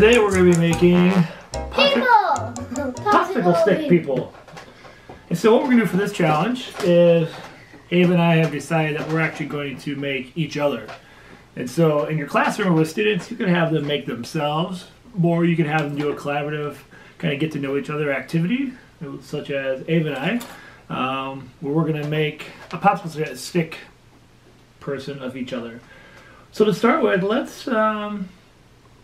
Today we're going to be making popsicle stick people. And so what we're going to do for this challenge is Abe and I have decided that we're actually going to make each other. And so in your classroom with students, you can have them make themselves, or you can have them do a collaborative kind of get to know each other activity, such as Abe and I, where we're going to make a popsicle stick person of each other. So to start with, let's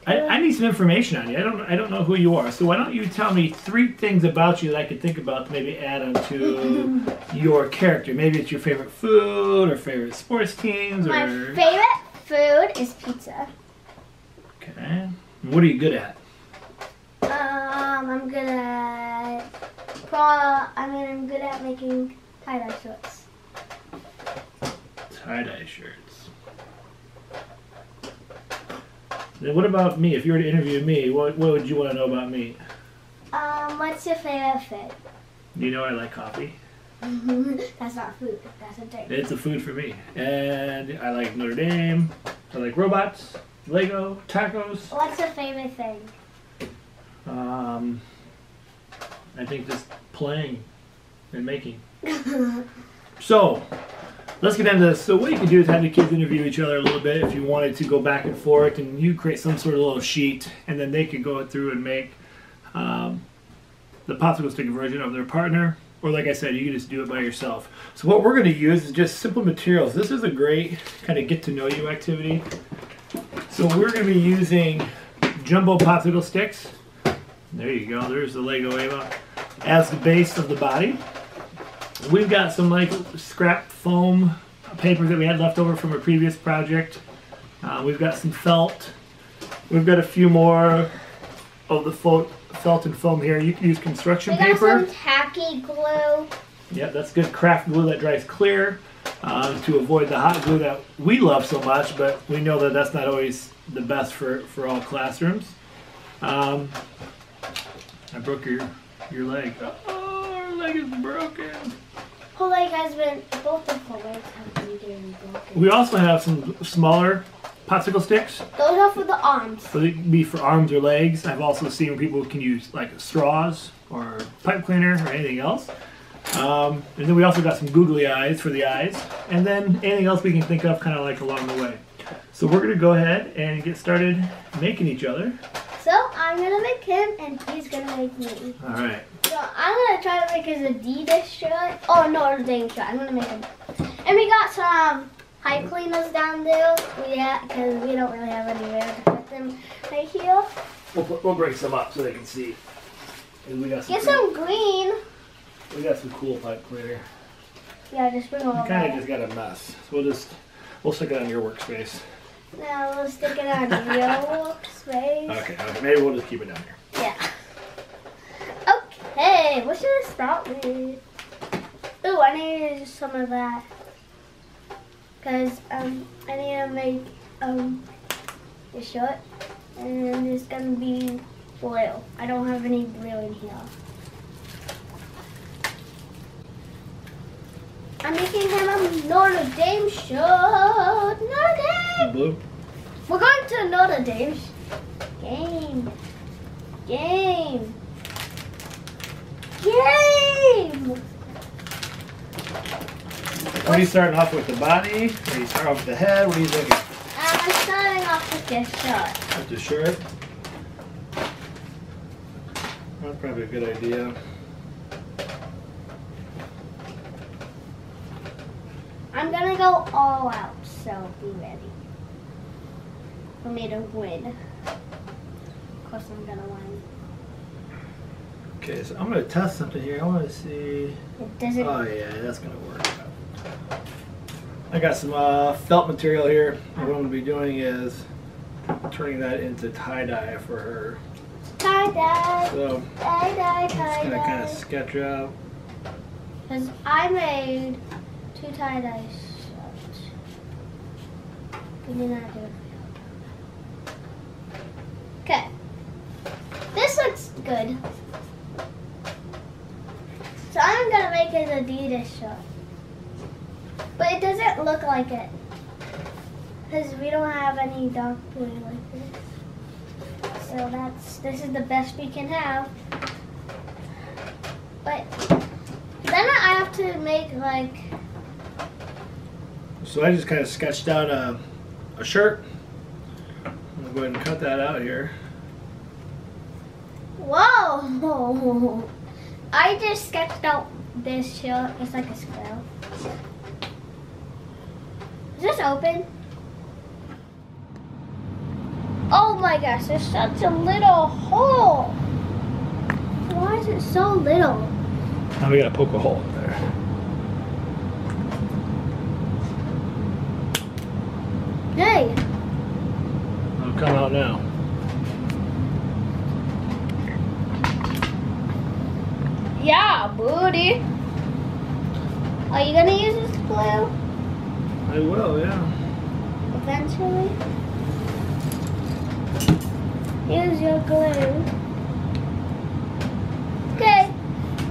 I need some information on you. I don't know who you are. So why don't you tell me 3 things about you that I could think about to maybe add onto your character. Maybe it's your favorite food or favorite sports teams. My favorite food is pizza. Okay. What are you good at? I'm good at making tie-dye shirts. Tie-dye shirts. Then what about me? If you were to interview me, what would you want to know about me? What's your favorite food? You know I like coffee. That's not food. That's a drink. It's a food for me. And I like Notre Dame. I like robots, Lego, tacos. What's your favorite thing? I think just playing and making. So, let's get into this. So what you can do is have the kids interview each other a little bit if you wanted to go back and forth, and you create some sort of little sheet, and then they could go through and make the popsicle stick version of their partner. Or like I said, you can just do it by yourself. So what we're going to use is just simple materials. This is a great kind of get to know you activity. So we're going to be using jumbo popsicle sticks. There you go. There's the Lego Ava as the base of the body. We've got some like scrap foam paper that we had left over from a previous project. We've got some felt. We've got a few more of the felt and foam here. You can use construction paper. We got some tacky glue. Yeah, that's good craft glue that dries clear to avoid the hot glue that we love so much, but we know that that's not always the best for all classrooms. I broke your leg. Oh, our leg is broken. Whole leg has been, both of the legs have been getting broken. We also have some smaller popsicle sticks. Those are for the arms. So they can be for arms or legs. I've also seen where people can use like straws or pipe cleaner or anything else. And then we also got some googly eyes for the eyes. And then anything else we can think of kind of like along the way. So we're going to go ahead and get started making each other. So I'm going to make him and he's going to make me. Alright. So I'm going to try to make his Adidas shirt. Oh, Notre Dame shirt. I'm going to make him. And we got some pipe cleaners down there. Yeah, because we don't really have anywhere to put them right here. We'll break some up so they can see. And we got some Get some green. We got some cool pipe cleaner. Yeah, just bring all You kind of just got a mess. So we'll stick it on your workspace. Now we'll stick it on your workspace. Okay, maybe we'll just keep it down here. Yeah. Okay, what should I start with? Ooh, I need some of that. Because I need to make the shirt. And it's going to be blue. I don't have any blue in here. I'm making him a Notre Dame shirt. Notre Dame! Blue? We're going to Notre Dame. Game. Game. Game! What are you starting off with, the body? Or you start off with the head? What are you thinking? I'm starting off with this shirt. With the shirt? That's probably a good idea. I'm gonna go all out, so be ready for me to win. Of course I'm gonna win. Okay, so I'm going to test something here. I want to see. It doesn't. Oh yeah, that's going to work. I got some felt material here. And what I'm going to be doing is turning that into tie-dye for her. Tie-dye. So Tie-dye, I'm just going to kind of tie-dye. sketch out. Because I made 2 tie-dye shirts. We did not do it. Okay. This looks good. So I'm going to make an Adidas shirt. But it doesn't look like it. Because we don't have any dark blue like this. So this is the best we can have. But then I have to make like. So I just kind of sketched out a shirt. I'm gonna go ahead and cut that out here. Whoa! I just sketched out this shirt. It's like a square. Is this open? Oh my gosh, there's such a little hole. Why is it so little? Now we gotta poke a hole in there. Hey! It'll come out now. Yeah, booty. Are you gonna use this glue? I will, yeah. Eventually. Here's your glue. Okay,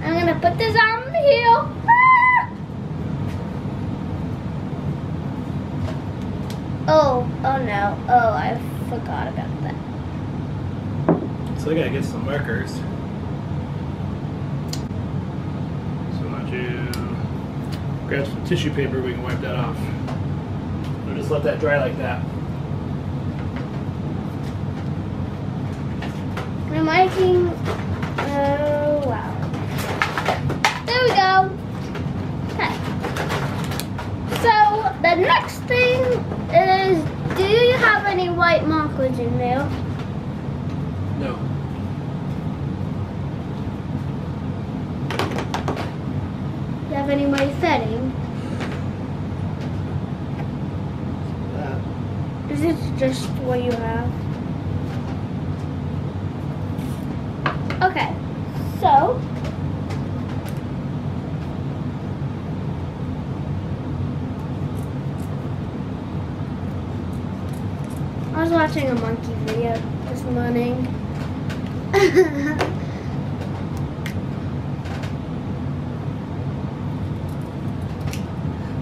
I'm gonna put this on the heel. Ah! Oh no. Oh, I forgot about that. So I gotta get some markers. So why don't you grab some tissue paper, we can wipe that off. We'll just let that dry like that. I'm liking. Oh wow. There we go. Okay. So the next thing is, do you have any white markers in there? No. Do you have any white setting? Is this just what you have? Okay, so I was watching a monkey video this morning.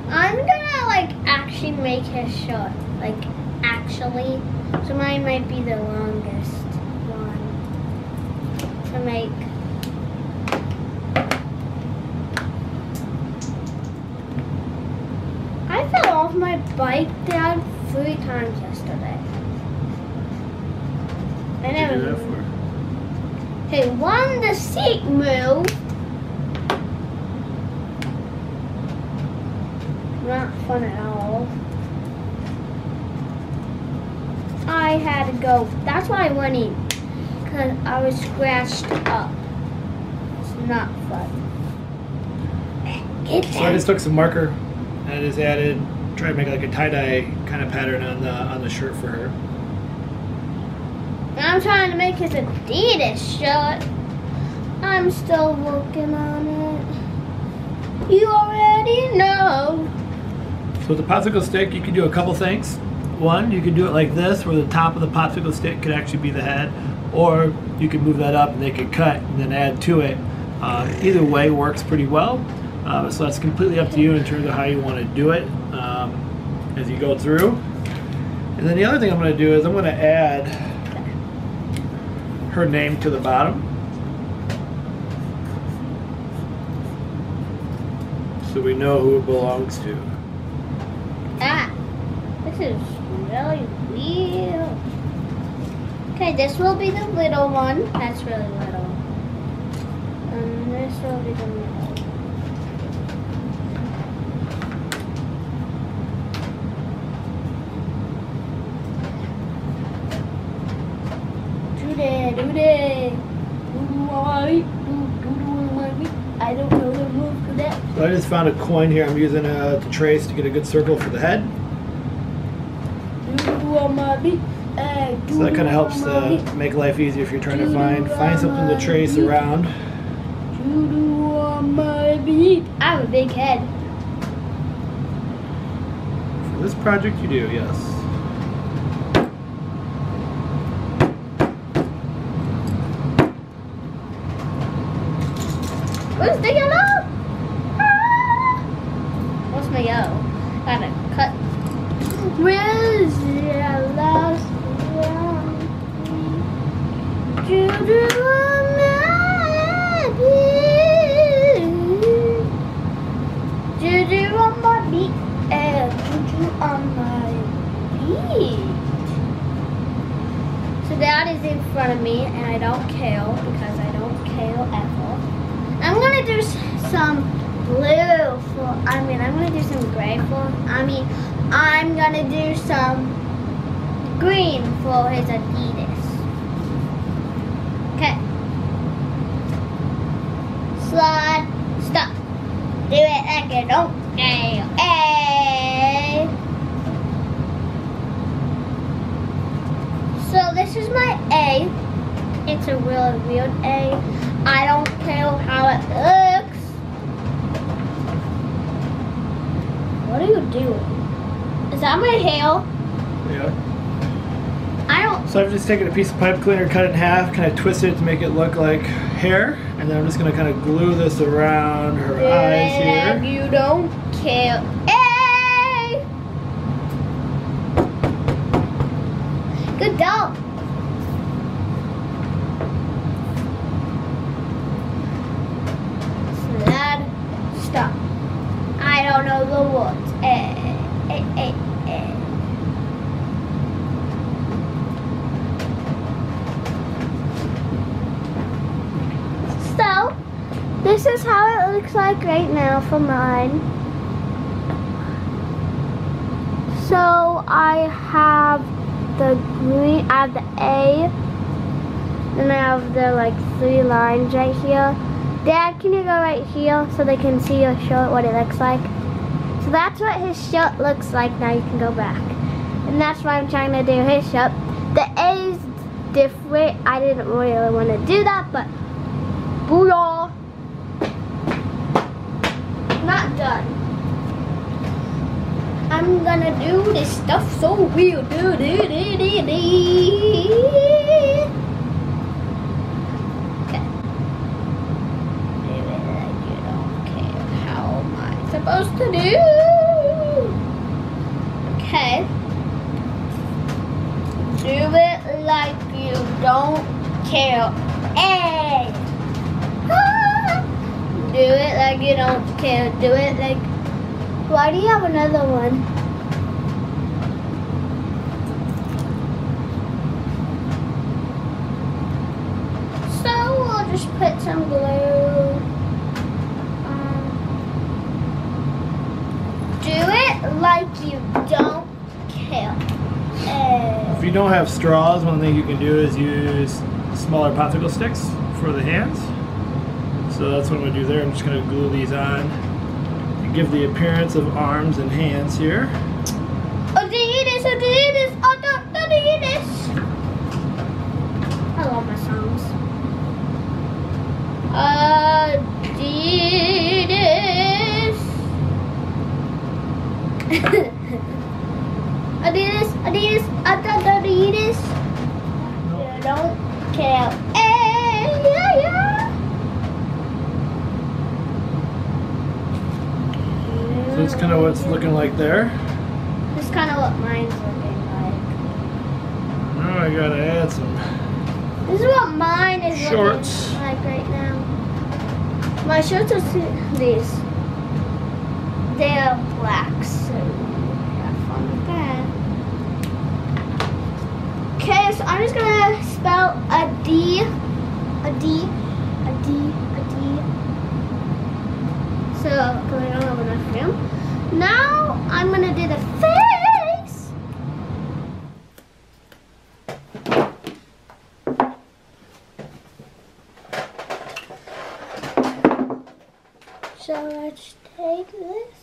I'm gonna like actually make his short, like actually, so mine might be the longest one to make. I fell off my bike, Dad, 3 times yesterday. I never. What did you do that for? Hey, one, the seat moved. Not fun at all. I had to go. That's why I went in, because I was scratched up. It's not fun. So I just took some marker and I just added, tried to make like a tie-dye kind of pattern on the shirt for her. I'm trying to make his Adidas shirt. I'm still working on it. You already know. So with the popsicle stick, you can do a couple things. One, you could do it like this, where the top of the popsicle stick could actually be the head, or you could move that up and they could cut and then add to it. Either way works pretty well. So that's completely up to you in terms of how you want to do it as you go through. And then the other thing I'm going to do is I'm going to add her name to the bottom. So we know who it belongs to. Ah, this is really weird. Okay, this will be the little one. That's really little. And this will be the middle. I don't know the move to that. So I just found a coin here I'm using to trace to get a good circle for the head. So that kind of helps to make life easier if you're trying to find something to trace around. I have a big head. For this project you do, yes. Where's the yellow? Ah! What's my yellow? Gotta cut. Where's the yellow? Juju on my beat. Juju on my beat. Juju on my beat. So Dad is in front of me, and I don't kale because I don't kale ever. I'm gonna do some blue for. I'm gonna do some gray for. I'm gonna do some green for his Adidas. Okay. Slide. Stop. Do it like you don't kale. Hey. So this is my A. It's a really weird A. I don't care how it looks. What are you doing? Is that my hair? Yeah. I don't. So I've just taken a piece of pipe cleaner, cut it in half, kind of twisted it to make it look like hair, and then I'm just gonna kind of glue this around her eyes here. You don't care. Hey! Good dog. Slide. Stop. I don't know the words. So, this is how it looks like right now for mine. So, I have the green, I have the A, and I have the like 3 lines right here. Dad, can you go right here so they can see your shirt, what it looks like? So that's what his shirt looks like. Now you can go back. And that's why I'm trying to do his shirt. The A is different. I didn't really want to do that, but booyah. Not done. I'm gonna do this stuff so weird. Supposed to do. Okay. Do it like you don't care. Hey. Do it like you don't care. Do it like. Why do you have another one? So we'll just put some glue. Do it like you don't care. If you don't have straws, one thing you can do is use smaller popsicle sticks for the hands. So that's what I'm going to do there. I'm just going to glue these on to give the appearance of arms and hands here. Adidas, Adidas, Adidas. I love my songs. Adidas. Adidas, Adidas, Adidas. You don't care. Hey, yeah, yeah. So that's kind of what it's looking like there. This is kind of what mine's looking like. Now I gotta add some. This is what mine is Shorts. looking like right now. My shorts are these. They're black, so have fun with that. Okay, so I'm just gonna spell a D, a D, a D, a D. So, because I don't have enough room. Now, I'm gonna do the face. So, let's take this.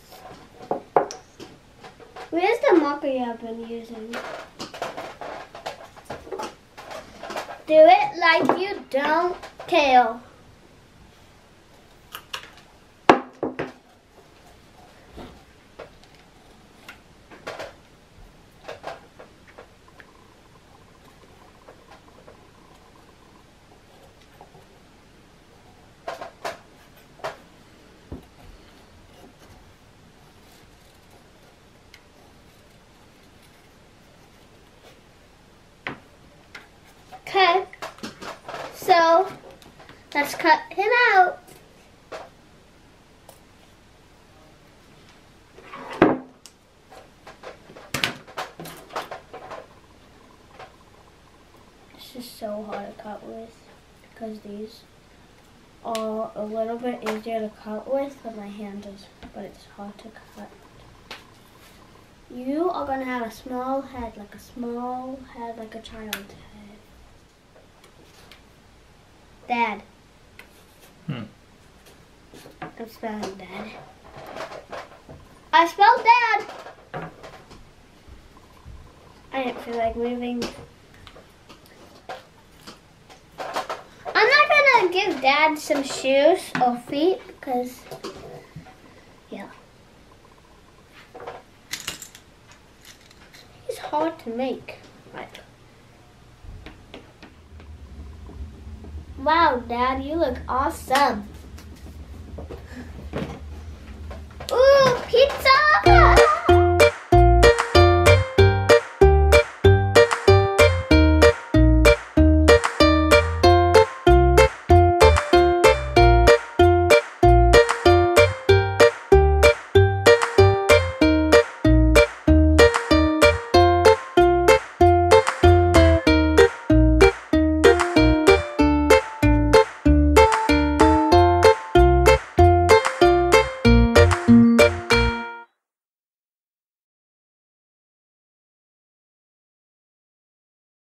Where's the marker I've been using? Do it like you don't care. Okay. Let's cut him out. This is so hard to cut with because these are a little bit easier to cut with than my hand is, but it's hard to cut. You are going to have a small head, like a child's head. Dad. I'm spelling Dad. I spelled Dad! I didn't feel like moving. I'm not going to give Dad some shoes or feet because, yeah. He's hard to make. Like, wow, Dad, you look awesome. Ooh, pizza!